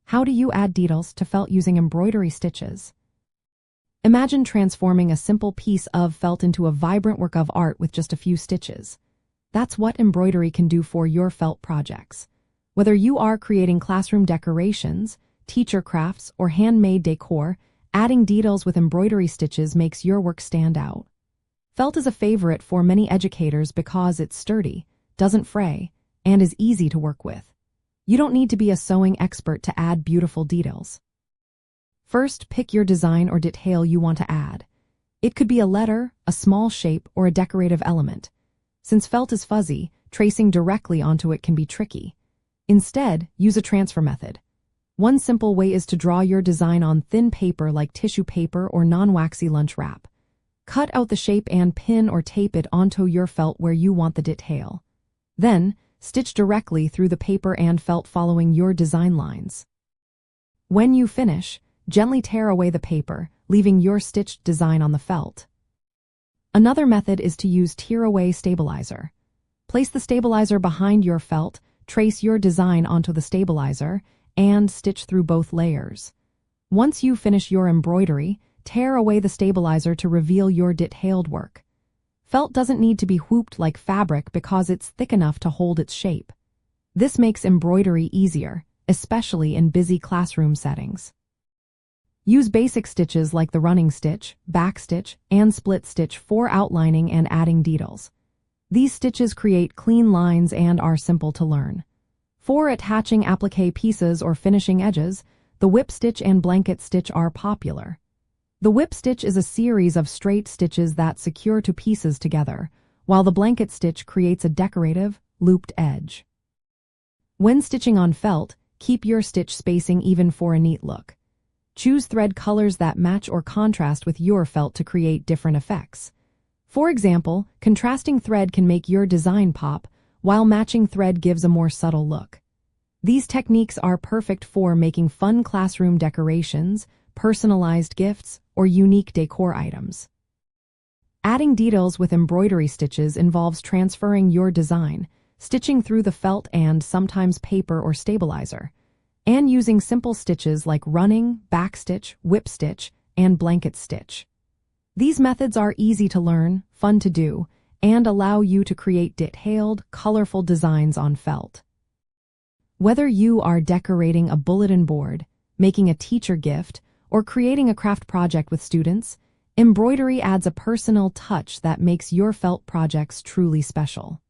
How do you add details to felt using embroidery stitches? Imagine transforming a simple piece of felt into a vibrant work of art with just a few stitches. That's what embroidery can do for your felt projects. Whether you are creating classroom decorations, teacher crafts, or handmade decor, adding details with embroidery stitches makes your work stand out. Felt is a favorite for many educators because it's sturdy, doesn't fray, and is easy to work with. You don't need to be a sewing expert to add beautiful details. First, pick your design or detail you want to add. It could be a letter, a small shape, or a decorative element. Since felt is fuzzy, tracing directly onto it can be tricky. Instead, use a transfer method. One simple way is to draw your design on thin paper like tissue paper or non-waxy lunch wrap. Cut out the shape and pin or tape it onto your felt where you want the detail. Then, stitch directly through the paper and felt following your design lines. When you finish, gently tear away the paper, leaving your stitched design on the felt. Another method is to use tear-away stabilizer. Place the stabilizer behind your felt, trace your design onto the stabilizer, and stitch through both layers. Once you finish your embroidery, tear away the stabilizer to reveal your detailed work. Felt doesn't need to be whooped like fabric because it's thick enough to hold its shape. This makes embroidery easier, especially in busy classroom settings. Use basic stitches like the running stitch, backstitch, and split stitch for outlining and adding details. These stitches create clean lines and are simple to learn. For attaching applique pieces or finishing edges, the whip stitch and blanket stitch are popular. The whip stitch is a series of straight stitches that secure two pieces together, while the blanket stitch creates a decorative, looped edge. When stitching on felt, keep your stitch spacing even for a neat look. Choose thread colors that match or contrast with your felt to create different effects. For example, contrasting thread can make your design pop, while matching thread gives a more subtle look. These techniques are perfect for making fun classroom decorations, personalized gifts, or unique decor items. Adding details with embroidery stitches involves transferring your design, stitching through the felt and sometimes paper or stabilizer, and using simple stitches like running, backstitch, whip stitch, and blanket stitch. These methods are easy to learn, fun to do, and allow you to create detailed, colorful designs on felt. Whether you are decorating a bulletin board, making a teacher gift, or creating a craft project with students, embroidery adds a personal touch that makes your felt projects truly special.